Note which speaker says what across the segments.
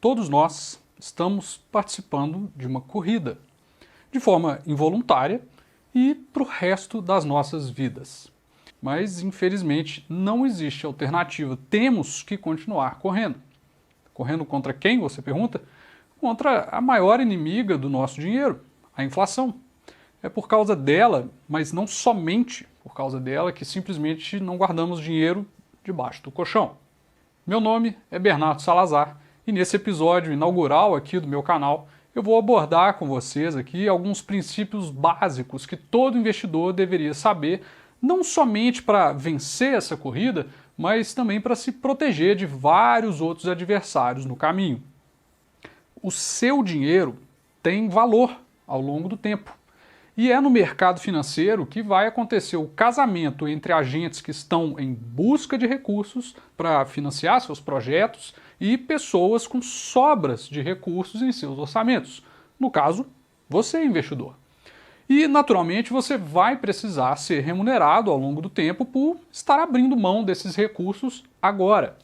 Speaker 1: todos nós estamos participando de uma corrida, de forma involuntária e para o resto das nossas vidas. Mas, infelizmente, não existe alternativa. Temos que continuar correndo. Correndo contra quem, você pergunta? Contra a maior inimiga do nosso dinheiro, a inflação. É por causa dela, mas não somente por causa dela, que simplesmente não guardamos dinheiro debaixo do colchão. Meu nome é Bernardo Salazar e nesse episódio inaugural aqui do meu canal eu vou abordar com vocês aqui alguns princípios básicos que todo investidor deveria saber, não somente para vencer essa corrida, mas também para se proteger de vários outros adversários no caminho. O seu dinheiro tem valor ao longo do tempo. E é no mercado financeiro que vai acontecer o casamento entre agentes que estão em busca de recursos para financiar seus projetos e pessoas com sobras de recursos em seus orçamentos. No caso, você, investidor. E, naturalmente, você vai precisar ser remunerado ao longo do tempo por estar abrindo mão desses recursos agora.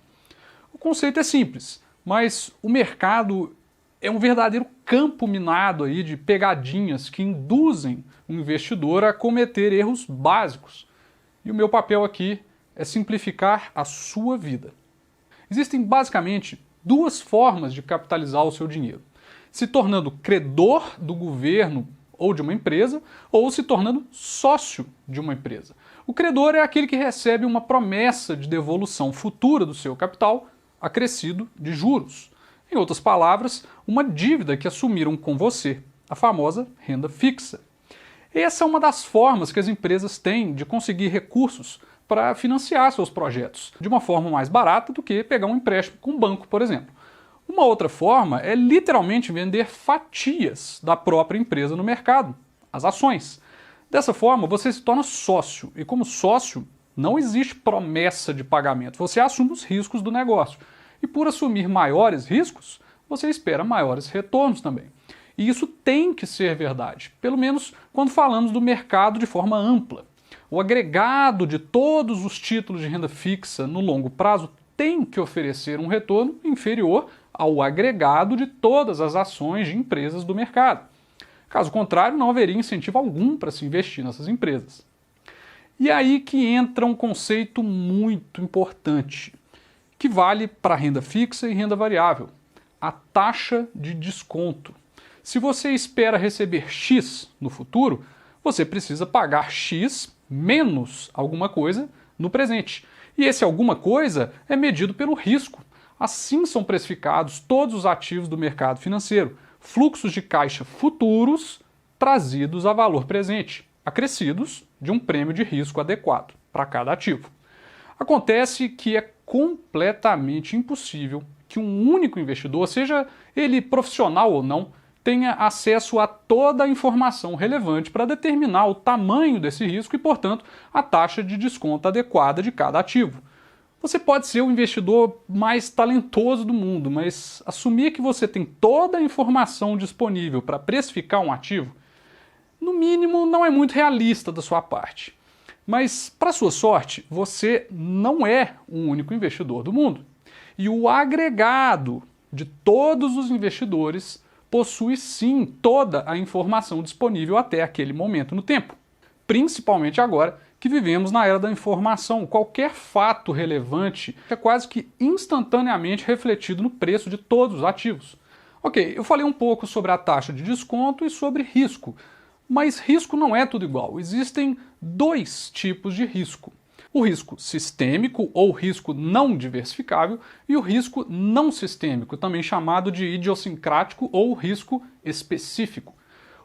Speaker 1: O conceito é simples, mas o mercado é um verdadeiro campo minado aí de pegadinhas que induzem o investidor a cometer erros básicos. E o meu papel aqui é simplificar a sua vida. Existem basicamente duas formas de capitalizar o seu dinheiro: se tornando credor do governo ou de uma empresa, ou se tornando sócio de uma empresa. O credor é aquele que recebe uma promessa de devolução futura do seu capital, acrescido de juros. Em outras palavras, uma dívida que assumiram com você, a famosa renda fixa. Essa é uma das formas que as empresas têm de conseguir recursos para financiar seus projetos, de uma forma mais barata do que pegar um empréstimo com um banco, por exemplo. Uma outra forma é literalmente vender fatias da própria empresa no mercado, as ações. Dessa forma, você se torna sócio, e como sócio, não existe promessa de pagamento, você assume os riscos do negócio. E por assumir maiores riscos, você espera maiores retornos também. E isso tem que ser verdade, pelo menos quando falamos do mercado de forma ampla. O agregado de todos os títulos de renda fixa no longo prazo tem que oferecer um retorno inferior ao agregado de todas as ações de empresas do mercado. Caso contrário, não haveria incentivo algum para se investir nessas empresas. E aí que entra um conceito muito importante, que vale para renda fixa e renda variável: a taxa de desconto. Se você espera receber X no futuro, você precisa pagar X menos alguma coisa no presente. E esse alguma coisa é medido pelo risco. Assim são precificados todos os ativos do mercado financeiro, fluxos de caixa futuros trazidos a valor presente, acrescidos de um prêmio de risco adequado para cada ativo. Acontece que é completamente impossível que um único investidor, seja ele profissional ou não, tenha acesso a toda a informação relevante para determinar o tamanho desse risco e, portanto, a taxa de desconto adequada de cada ativo. Você pode ser o investidor mais talentoso do mundo, mas assumir que você tem toda a informação disponível para precificar um ativo, no mínimo, não é muito realista da sua parte. Mas, para sua sorte, você não é o único investidor do mundo. E o agregado de todos os investidores possui sim toda a informação disponível até aquele momento no tempo. Principalmente agora que vivemos na era da informação. Qualquer fato relevante é quase que instantaneamente refletido no preço de todos os ativos. Ok, eu falei um pouco sobre a taxa de desconto e sobre risco. Mas risco não é tudo igual. Existem dois tipos de risco: o risco sistêmico ou risco não diversificável e o risco não sistêmico, também chamado de idiosincrático ou risco específico.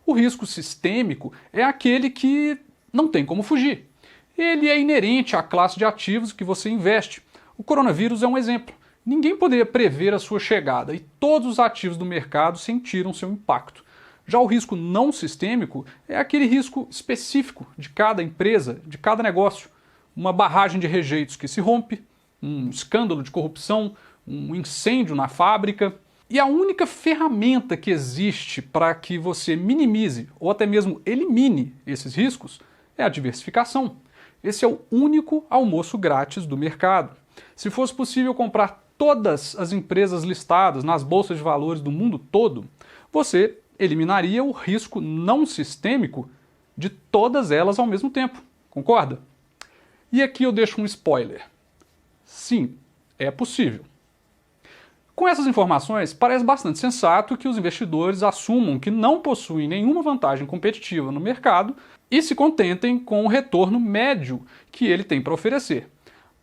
Speaker 1: O risco sistêmico é aquele que não tem como fugir. Ele é inerente à classe de ativos que você investe. O coronavírus é um exemplo. Ninguém poderia prever a sua chegada e todos os ativos do mercado sentiram seu impacto. Já o risco não sistêmico é aquele risco específico de cada empresa, de cada negócio. Uma barragem de rejeitos que se rompe, um escândalo de corrupção, um incêndio na fábrica. E a única ferramenta que existe para que você minimize ou até mesmo elimine esses riscos é a diversificação. Esse é o único almoço grátis do mercado. Se fosse possível comprar todas as empresas listadas nas bolsas de valores do mundo todo, você eliminaria o risco não sistêmico de todas elas ao mesmo tempo. Concorda? E aqui eu deixo um spoiler. Sim, é possível. Com essas informações, parece bastante sensato que os investidores assumam que não possuem nenhuma vantagem competitiva no mercado e se contentem com o retorno médio que ele tem para oferecer.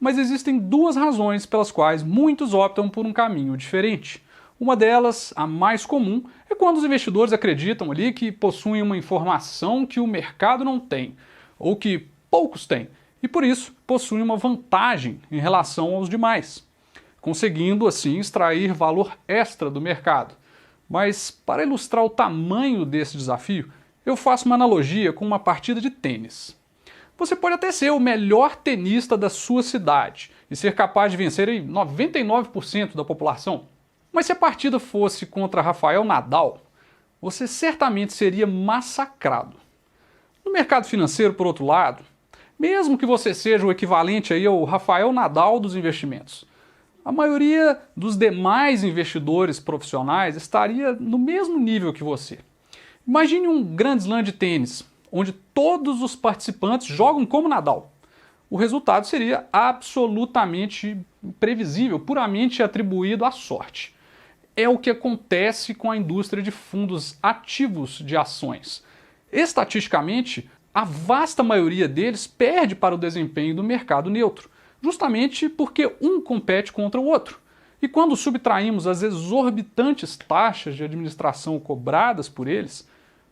Speaker 1: Mas existem duas razões pelas quais muitos optam por um caminho diferente. Uma delas, a mais comum, é quando os investidores acreditam ali que possuem uma informação que o mercado não tem, ou que poucos têm, e por isso possuem uma vantagem em relação aos demais, conseguindo assim extrair valor extra do mercado. Mas para ilustrar o tamanho desse desafio, eu faço uma analogia com uma partida de tênis. Você pode até ser o melhor tenista da sua cidade e ser capaz de vencer 99% da população. Mas se a partida fosse contra Rafael Nadal, você certamente seria massacrado. No mercado financeiro, por outro lado, mesmo que você seja o equivalente aí ao Rafael Nadal dos investimentos, a maioria dos demais investidores profissionais estaria no mesmo nível que você. Imagine um grande slam de tênis, onde todos os participantes jogam como Nadal. O resultado seria absolutamente imprevisível, puramente atribuído à sorte. É o que acontece com a indústria de fundos ativos de ações. Estatisticamente, a vasta maioria deles perde para o desempenho do mercado neutro, justamente porque um compete contra o outro. E quando subtraímos as exorbitantes taxas de administração cobradas por eles,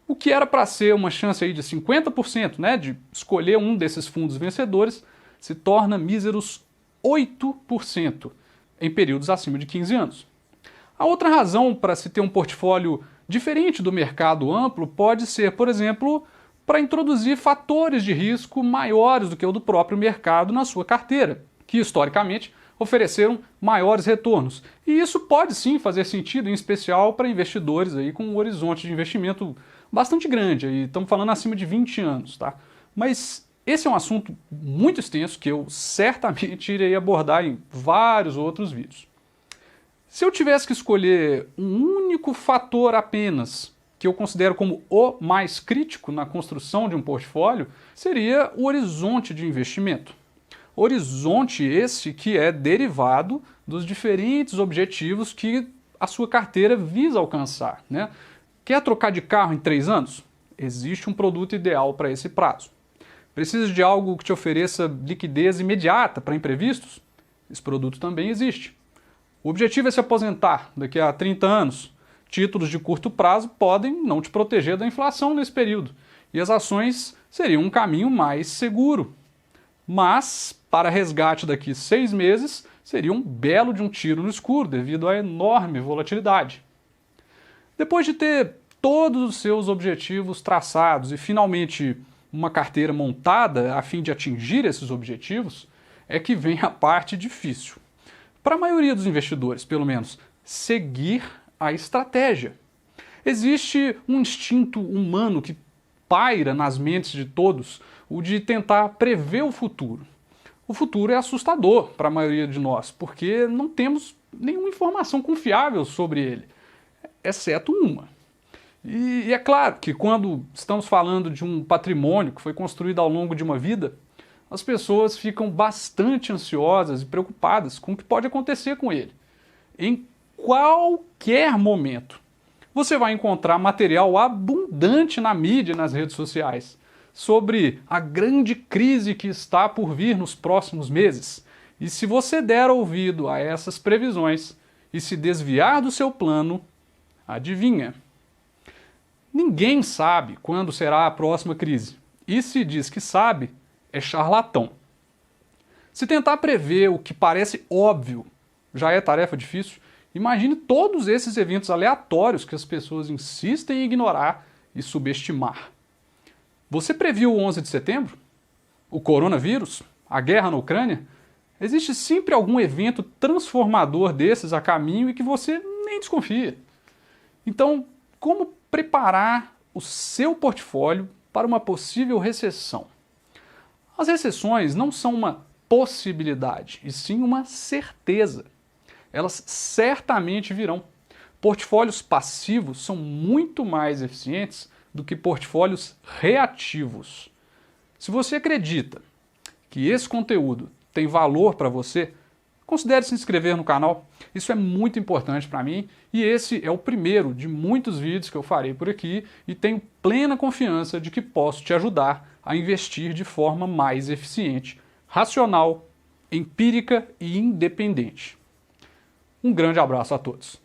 Speaker 1: o que era para ser uma chance aí de 50%, né, de escolher um desses fundos vencedores, se torna míseros 8% em períodos acima de 15 anos. A outra razão para se ter um portfólio diferente do mercado amplo pode ser, por exemplo, para introduzir fatores de risco maiores do que o do próprio mercado na sua carteira, que historicamente ofereceram maiores retornos. E isso pode sim fazer sentido, em especial para investidores aí com um horizonte de investimento bastante grande, aí estamos falando acima de 20 anos, tá? Mas esse é um assunto muito extenso que eu certamente irei abordar em vários outros vídeos. Se eu tivesse que escolher um único fator apenas, que eu considero como o mais crítico na construção de um portfólio, seria o horizonte de investimento. Horizonte esse que é derivado dos diferentes objetivos que a sua carteira visa alcançar, né? Quer trocar de carro em 3 anos? Existe um produto ideal para esse prazo. Precisa de algo que te ofereça liquidez imediata para imprevistos? Esse produto também existe. O objetivo é se aposentar daqui a 30 anos. Títulos de curto prazo podem não te proteger da inflação nesse período, e as ações seriam um caminho mais seguro. Mas, para resgate daqui a 6 meses, seria um belo de um tiro no escuro devido à enorme volatilidade. Depois de ter todos os seus objetivos traçados e finalmente uma carteira montada a fim de atingir esses objetivos, é que vem a parte difícil. Para a maioria dos investidores, pelo menos, seguir a estratégia. Existe um instinto humano que paira nas mentes de todos, o de tentar prever o futuro. O futuro é assustador para a maioria de nós, porque não temos nenhuma informação confiável sobre ele, exceto uma. E é claro que quando estamos falando de um patrimônio que foi construído ao longo de uma vida, as pessoas ficam bastante ansiosas e preocupadas com o que pode acontecer com ele. Em qualquer momento, você vai encontrar material abundante na mídia e nas redes sociais sobre a grande crise que está por vir nos próximos meses. E se você der ouvido a essas previsões e se desviar do seu plano, adivinha? Ninguém sabe quando será a próxima crise. E se diz que sabe, é charlatão. Se tentar prever o que parece óbvio já é tarefa difícil, imagine todos esses eventos aleatórios que as pessoas insistem em ignorar e subestimar. Você previu o 11 de setembro? O coronavírus? A guerra na Ucrânia? Existe sempre algum evento transformador desses a caminho e que você nem desconfia. Então, como preparar o seu portfólio para uma possível recessão? As recessões não são uma possibilidade, e sim uma certeza. elas certamente virão. Portfólios passivos são muito mais eficientes do que portfólios reativos. Se você acredita que esse conteúdo tem valor para você, considere se inscrever no canal. Isso é muito importante para mim e esse é o primeiro de muitos vídeos que eu farei por aqui e tenho plena confiança de que posso te ajudar a investir de forma mais eficiente, racional, empírica e independente. Um grande abraço a todos.